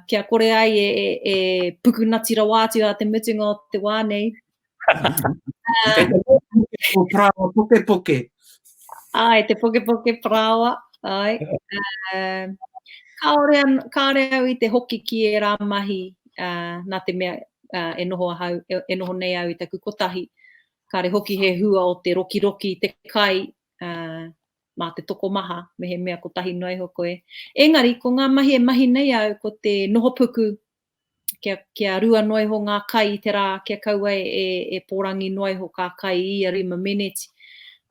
Kia kore ai e pukunati rawātu a te mutunga o te wā nei. O praoa poke. Ai, te poke praoa. Ai. Kāore au I te hoki ki e rā mahi, nā te mea e noho nei au I taku kotahi. Kāre hoki he hua o te roki, te kai, mā te tokomaha, me he mea kotahi noiho koe. Engari, ko ngā mahi e mahi nei au, ko te noho puku, kia rua noiho ngā kai I te rā, kia kaua e pōrangi noiho kā kai I a rima meneti,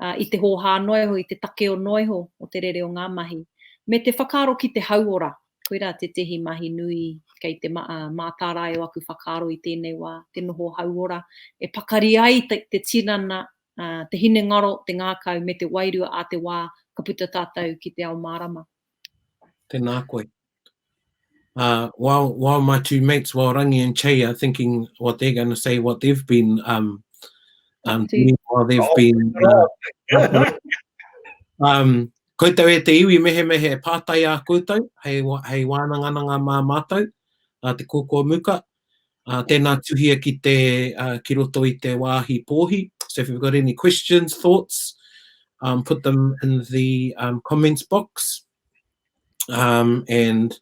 I te hōhā noiho, I te take o noiho o te rere o ngā mahi. Me te whakaaro ki te hauora, koira te tehi mahi nui, kei te mātārai o aku whakaaro I tēnei wā, te noho hauora, e pakari ai te tirana, te hinengaro, te ngākau, me te wairua a te wā, ka puta tātou ki te ao mārama. Tēnā koe. While my two mates, while Rangi and Che are thinking what they're going to say, what they've been doing while they've been... koutou e te iwi mehe pātai a koutou, hei wānanga mā mātou, te Kōkōmuka. Tēnā tuhia ki ki roto i te wāhi pōhi. So if you've got any questions, thoughts, put them in the comments box. And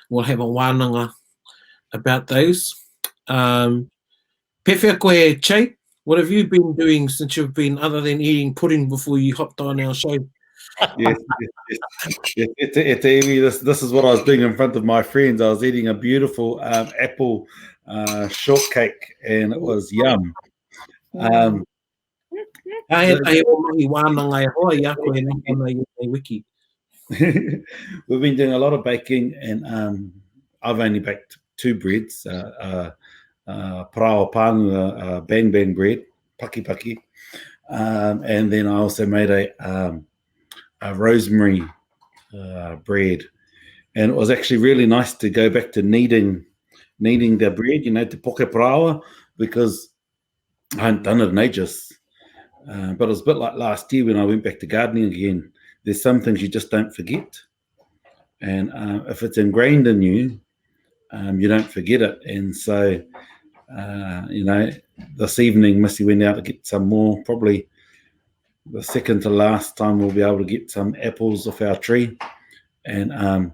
we'll have a wānanga about those. Pewhia koe, Che, what have you been doing since you've been, other than eating pudding before you hopped on our show? Yes. This is what I was doing in front of my friends. I was eating a beautiful apple shortcake, and it was yum. Ai o mahi wānanga e hoa, ia koe nākana i nei wiki. We've been doing a lot of baking, and I've only baked 2 breads. Parao Pānia bang bang bread, paki, and then I also made a rosemary bread, and it was actually really nice to go back to kneading the bread, you know, te poke parawa, because I hadn't done it in ages. But it was a bit like last year when I went back to gardening again. There's some things you just don't forget, and if it's ingrained in you, you don't forget it. And so, you know, this evening Missy went out to get some more, probably the second to last time we'll be able to get some apples off our tree, and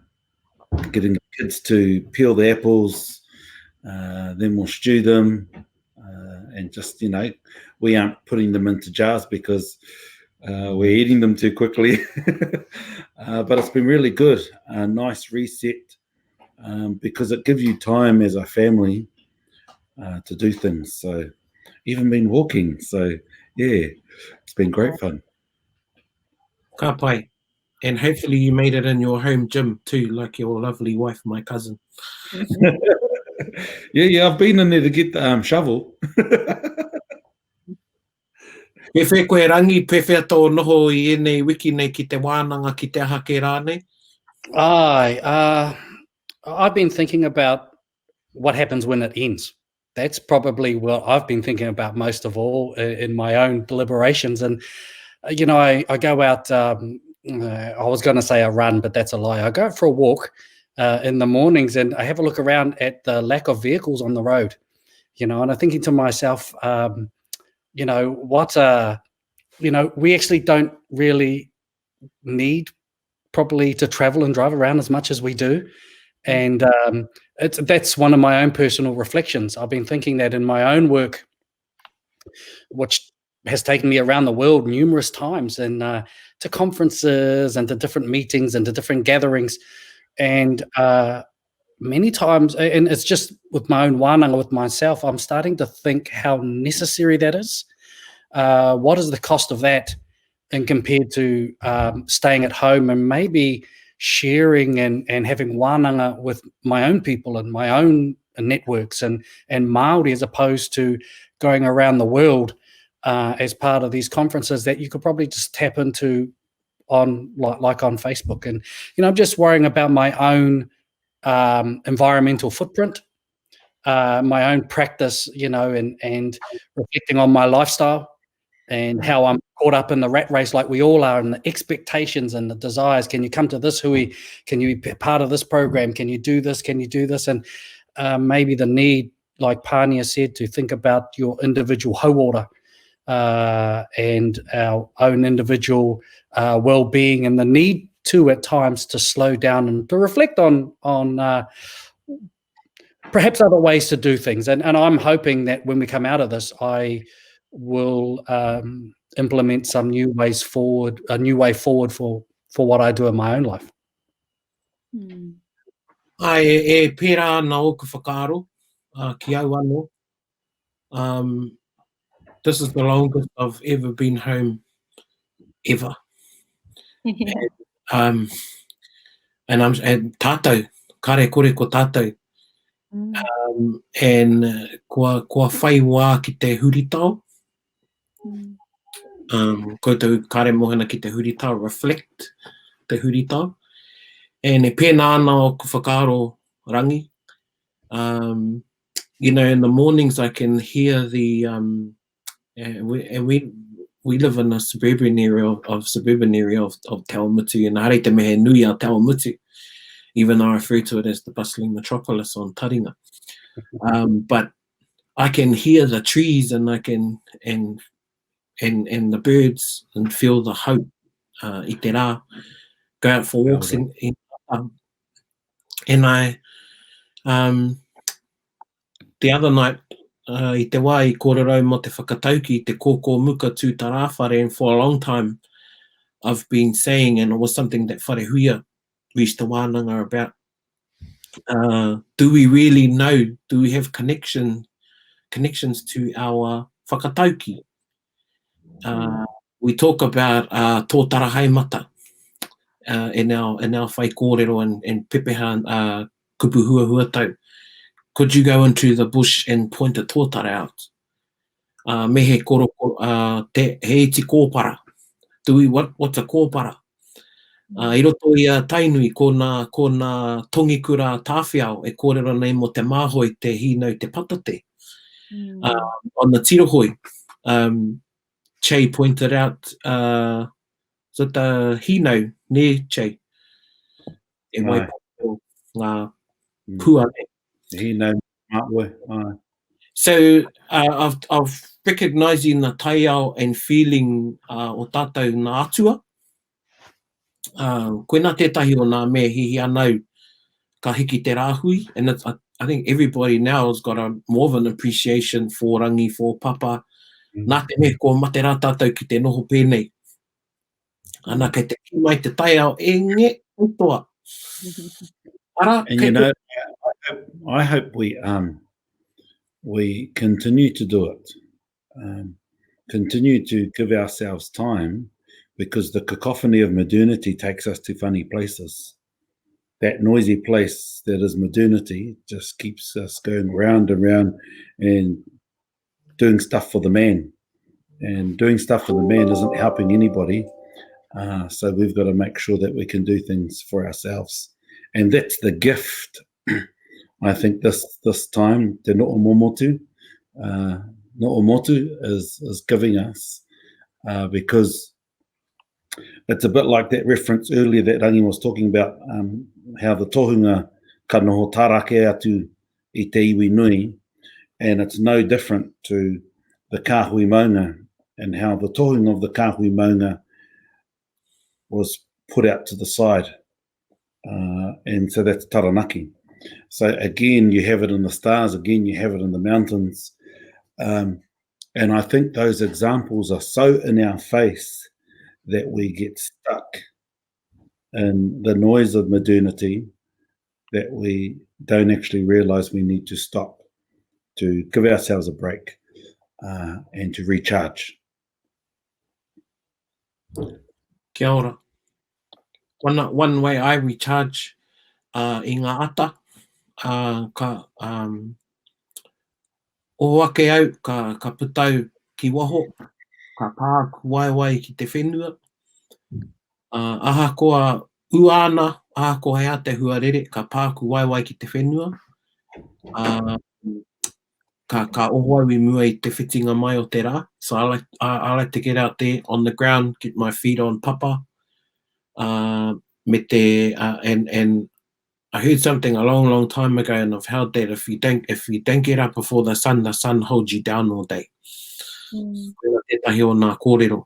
getting the kids to peel the apples, then we'll stew them, and just, you know, we aren't putting them into jars because we're eating them too quickly. But it's been really good, a nice reset, because it gives you time as a family to do things. So even been walking, so yeah, it's been great fun. Ka pai. And hopefully you made it in your home gym too, like your lovely wife, my cousin. Yeah, I've been in there to get the shovel. Pewhia koe rangi, pewhia tō noho i enei wiki nei ki te wānanga ki te aha ke rānei? I've been thinking about what happens when it ends. That's probably what I've been thinking about most of all in my own deliberations. And, you know, I go out, I was going to say a run, but that's a lie. I go out for a walk in the mornings, and I have a look around at the lack of vehicles on the road, you know, and I'm thinking to myself, you know, what, you know, we actually don't really need probably to travel and drive around as much as we do. And that's one of my own personal reflections. I've been thinking that in my own work, which has taken me around the world numerous times, and to conferences and to different meetings and to different gatherings. And many times, and it's just with my own wānanga, with myself, I'm starting to think how necessary that is. What is the cost of that, and compared to staying at home and maybe sharing and having wānanga with my own people and my own networks and Māori, as opposed to going around the world as part of these conferences that you could probably just tap into on like on Facebook. And, you know, I'm just worrying about my own environmental footprint, my own practice, you know, and reflecting on my lifestyle and how I'm caught up in the rat race like we all are, and the expectations and the desires. Can you come to this hui? Can you be part of this program? Can you do this? Can you do this? And maybe the need, like Pānia said, to think about your individual hauora and our own individual well-being, and the need to, at times, to slow down and to reflect on perhaps other ways to do things. And I'm hoping that when we come out of this, I will implement some new ways forward, a new way forward for what I do in my own life. Ai, e pērā nā oku whakaaro ki au anō. This is the longest I've ever been home, ever. Yeah. And tātou, kare kore ko tātou. And kua whai wā ki te huritau. Koutou kare mohana ki te huritau, reflect te huritau. And e pēnā ana o ku whakaaro rangi. You know, in the mornings I can hear the, we live in a suburban area of Tawamutu, and haere te mehe nui a Tawamutu, even though I refer to it as the bustling metropolis on Taringa. But I can hear the trees and I can and the birds and feel the hope i te rā. Go out for walks and I the other night i te wā I kōrero mo te whakatauki I te Kōkōmuka tū tā rāwhare, and for a long time I've been saying, and it was something that whare huia reached the wānanga about, do we really know, do we have connections to our whakatauki? We talk about tō tarahaimata in our whai kōrero and pepeha kupu hua tau. Could you go into the bush and point a tōtara out? Me he koro, he iti kōpara. What's a kōpara? I roto I a tainui ko nā tongikura tāwhiao e kōrero nei mo te māhoi te hino te patate. On the tirohoi, Che pointed out so the hino ne Che e wai ngā pua ne. Hino māue. So of recognising the taiao and feeling o tātou nā atua. Koe nā tētahi o nā mea hihi anau ka hiki te rāhui, and it's, I think everybody now has got a more of an appreciation for rangi, for papa. Nā te mea ko mate rā tātou ki te noho pēnei. Ana kei te ki mai te taiao e nge utoa. Ara, And you know, I hope we continue to do it. Continue to give ourselves time, because the cacophony of modernity takes us to funny places. That noisy place that is modernity just keeps us going round and round and doing stuff for the man. And doing stuff for the man isn't helping anybody. So we've got to make sure that we can do things for ourselves. And that's the gift, I think, this time, te noho momotu. Noho motu is giving us, because it's a bit like that reference earlier that Rangi was talking about, how the tohunga ka noho tarake atu I te iwi nui, and it's no different to the kāhui maunga, and how the tohunga of the kāhui maunga was put out to the side. And so that's taranaki. So again, you have it in the stars, again, you have it in the mountains. And I think those examples are so in our face that we get stuck in the noise of modernity that we don't actually realize we need to stop, to give ourselves a break, and to recharge. Kia ora. One way I recharge I ngā ata, ka o ake au, ka putau ki waho, ka pā waiwai ki te whenua. Aha koa uana, aha koa hea te huarere, ka pā waiwai ki te whenua. Ka ohoau I mua I te whitinga mai o te rā. So I like to get out there on the ground, get my feet on papa. Me te, and I heard something a long time ago, and I've held that if you don't get up before the sun holds you down all day. Tētahi o nā kōrero.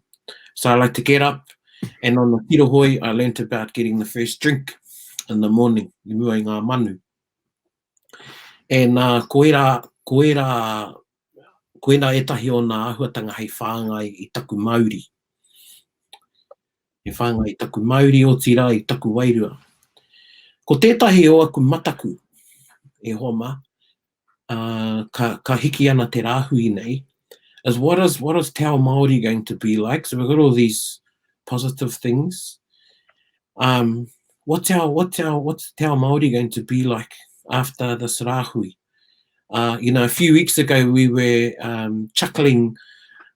So I like to get up, and on the tirohoi, I learnt about getting the first drink in the morning, I mua I ngā manu. And koera etahi o nā ahuatanga hei whāngai I taku Māori. He whāngai I taku Māori o tira I taku wairua. Ko tētahi o aku mataku, e homa, ka hiki ana te rāhui nei, is what is Te Ao Māori going to be like? So we've got all these positive things. What's Te Ao Māori going to be like after this rāhui? You know, a few weeks ago we were chuckling.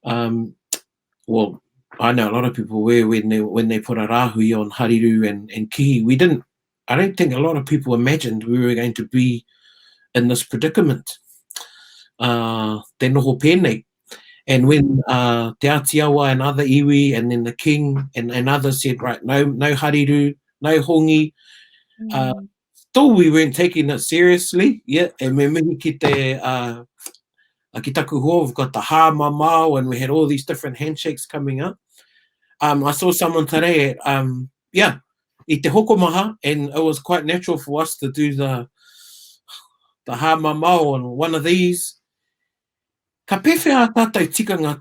Well, I know a lot of people were when they put a rāhui on hariru and kihi. I don't think a lot of people imagined we were going to be in this predicament. Te noho pēnei. And when Te Atiawa and other iwi and then the king and others said, right, no hariru, no hongi, still we weren't taking it seriously. Yeah, and me mihi ki te ki taku hoa, we've got the whāmohoao, and we had all these different handshakes coming up. I saw someone today at, I te hokomaha, and it was quite natural for us to do the whāmohoao on one of these. Ka pewhia a tātou tikanga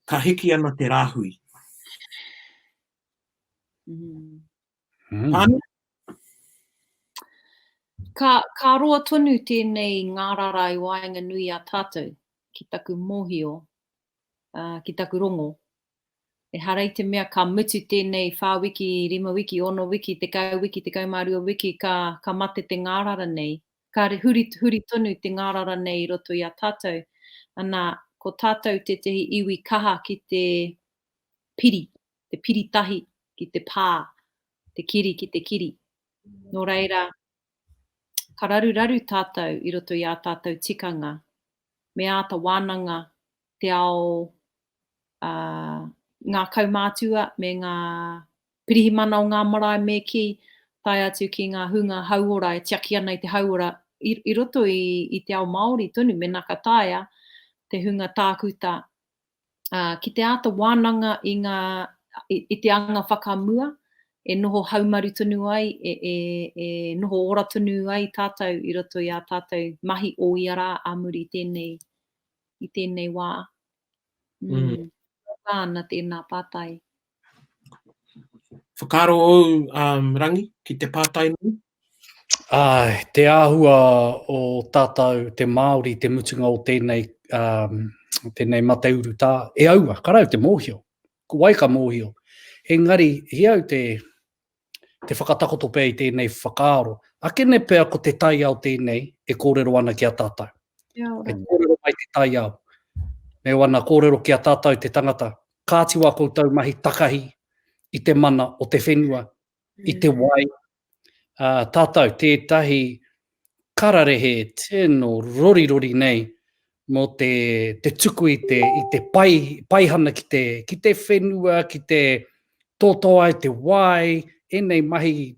ka hiki ana te rāhui. Pānia? Ka roa tonu tēnei ngārara i wāinga nui a tātou, ki taku mōhio, ki taku rongo. E harei te mea ka mutu tēnei 4 wiki, 5 wiki, 6 wiki, te kau wiki, te kau marua wiki, ka mate te ngārara nei. Ka huri tonu te ngārara nei I roto I a tātou. Ana, ko tātou te iwi kaha ki te piri tahi, ki te pā, te kiri ki te kiri. Nō reira, ka raru tātou I roto I a tātou tikanga. Me āta wānanga te ao ngā kaumātua me ngā pirihimana o ngā marae me ki, tai atu ki ngā hunga hauora, e tiaki ana I te hauora, I roto I te ao Māori tonu, me naka taia, te hunga tākuta. Ki te āta wānanga I te anga whakamua, e noho haumaru tonu ai, e noho ora tonu ai tātou I roto I a tātou mahi o iara a muri I tēnei wā. Kāna tēnā pātai. Whakaro au, Rangi, ki te pātai nui? Te āhua o tātou, te Māori, te mutunga o tēnei mateuru tā, e aua, karau te mōhio, ko waika mōhio. Engari, hiau te whakatakoto pēi tēnei whakaaro. Akene pēr ko te tai au tēnei, e kōrero ana ki a tātou. E kōrero mai te tai au. Me wana kōrero ki a tātou te tangata. Kātiwa koutou mahi takahi, I te mana o te whenua, I te wai. Tātou, tētahi kararehe, tēno rori nei, mo te tuku I te paihana ki te whenua, ki te tōtoa, te wai, enei mahi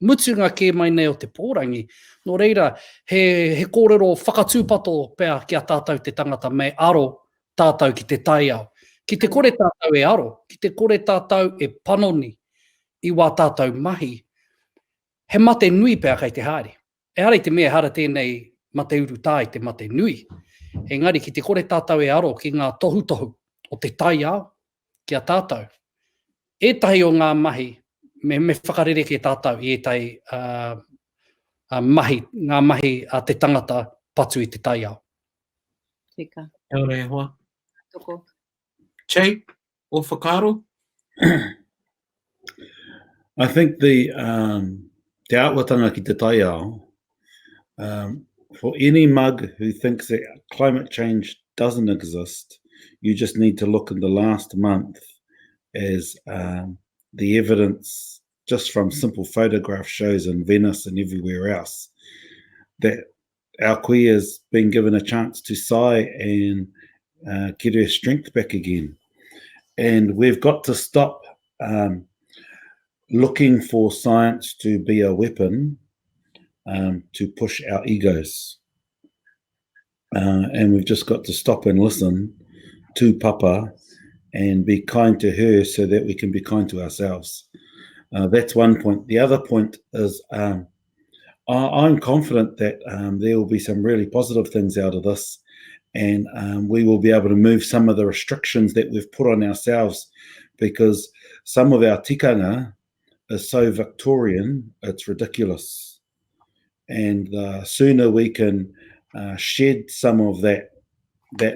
mutunga ke mai nei o te pōrangi. Nō reira, he kōrero whakatūpato pēr ki a tātou te tangata me aro tātou ki te tai au. Ki te kore tātou e aro, ki te kore tātou e panoni I wā tātou mahi, he mate nui pēr kai te haere. E haere te mea hara tēnei mate uru tā I te mate nui. Engari, ki te kore tātou e aro ki ngā tohu o te tai au ki a tātou. Ētahi o ngā mahi, me whakarere ki tātou I ētahi ngā mahi a te tangata patu I te tai au. Tika. Ora e hoa. Toko. Che, o whakaro? I think te aawatanga ki te tai ao, for any mug who thinks that climate change doesn't exist, you just need to look in the last month as the evidence just from simple photograph shows in Venice and everywhere else that our koe has been given a chance to sigh and get her strength back again. And we've got to stop looking for science to be a weapon to push our egos. And we've just got to stop and listen to Papa and be kind to her so that we can be kind to ourselves. That's one point. The other point is I'm confident that there will be some really positive things out of this, and we will be able to move some of the restrictions that we've put on ourselves, because some of our tikanga is so Victorian, it's ridiculous. And the sooner we can shed some of that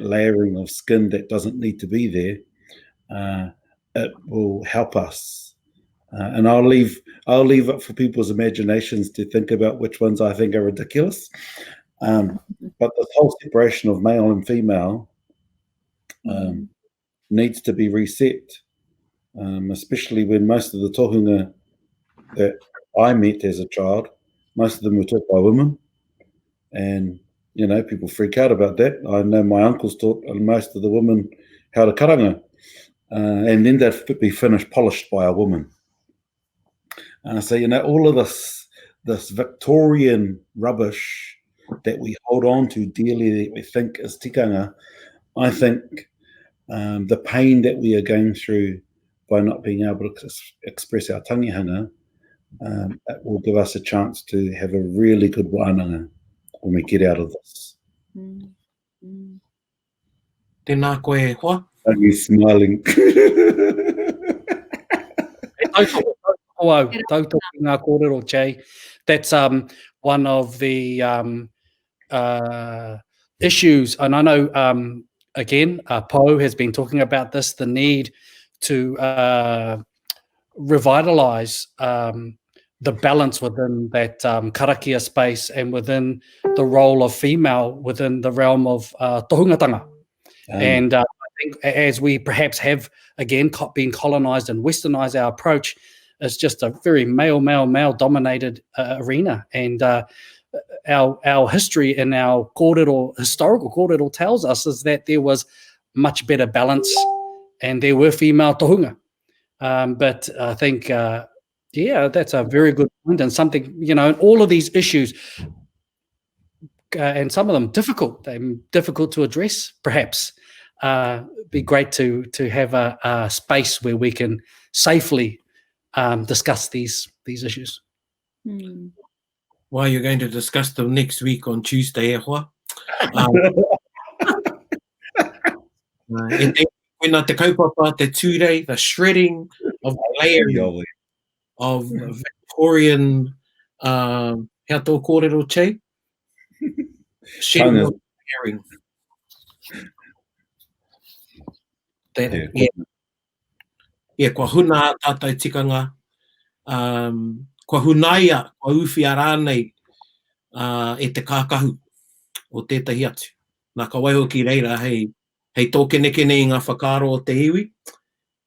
layering of skin that doesn't need to be there, it will help us. And I'll leave it for people's imaginations to think about which ones I think are ridiculous. But the whole separation of male and female needs to be reset, especially when most of the tohunga that I met as a child, most of them were taught by women. And, you know, people freak out about that. I know my uncles taught most of the women how to karanga. And then they'd be finished polished by a woman. So, you know, all of this Victorian rubbish that we hold on to dearly, that we think is tikanga, I think the pain that we are going through by not being able to express our tangihanga, it will give us a chance to have a really good wānanga when we get out of this. Tēnā koe hoa. Are you smiling? Tautoko ki ngā kōrero, Jay. That's one of the issues, and I know, again, Po has been talking about this, the need to revitalise the balance within that karakia space and within the role of female within the realm of tohungatanga. And I think as we perhaps have, again, been colonised and westernised, our approach is just a very male-dominated arena. And our history and our historical kōrero tells us is that there was much better balance and there were female tohunga. But I think, yeah, that's a very good point, and something, you know, all of these issues, and some of them difficult to address, perhaps. Be great to have a space where we can safely discuss these issues. Well, you're going to discuss them next week on Tuesday, hoa. Wena te kaupapa, te ture, the shredding of the layering of Victorian hea tō kōrero, Che? Shedding of layering. Yeah, kua huna tātai tikanga, kua hunaia, kua uwhia rānei e te kākahu o tētahi atu. Nā ka waiho ki reira, hei tōkenekene i ngā whakaaro o te iwi.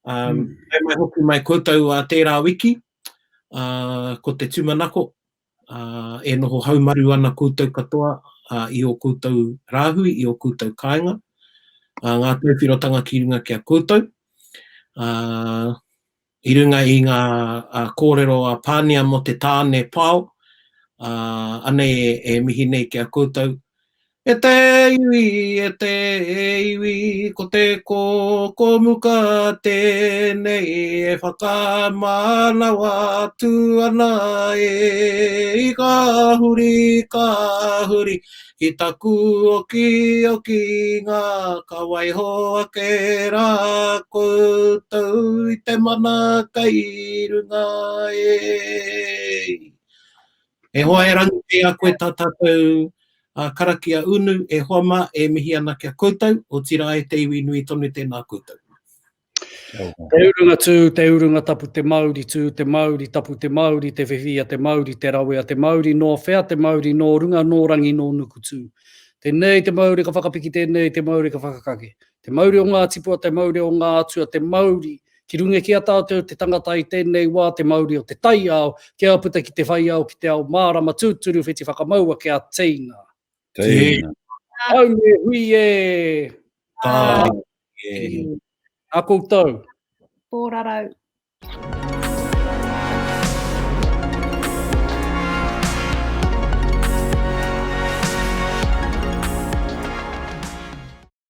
Hei mai hoki mai koutou a tērā wiki, ko te tūmanako, e noho haumaru ana koutou katoa i o koutou rāhui, i o koutou kāinga. Ngā tūwhirotanga ki runga kia koutou. I runga i ngā kōrero a Pānia mo te tāne pāo, anei e mihi nei kia koutou. E te iwi, ko te Kōkōmuka tēnei, e whakamanawa atu ana i ka huri, ki taku oki ngā ka waiho ake rā koutou i te mana kai runga e. E hoa e rangi te a koe tā tātou karakia unu, e hoama e mihi ana kia koutou, o tira e te iwi nui tonu tēnā koutou. Te urunga tū, te urunga tapu te Māori tū, te Māori tapu te Māori, te whiwhia te Māori, te rawea te Māori, no whea te Māori, no runga, no rangi, no nuku tū. Tēnei te Māori ka whakapiki, tēnei te Māori ka whakakake. Te Māori o ngā tipua, te Māori o ngā atua, te Māori ki runga ki a tātou te tangata i tēnei wā, te Māori o te taiao, ki a puta ki te whaiao, ki te ao mārama tūturu, whiti whakamaua ki a teina. Teina. Aune hui e! Tā. A koutou. Pōrarau.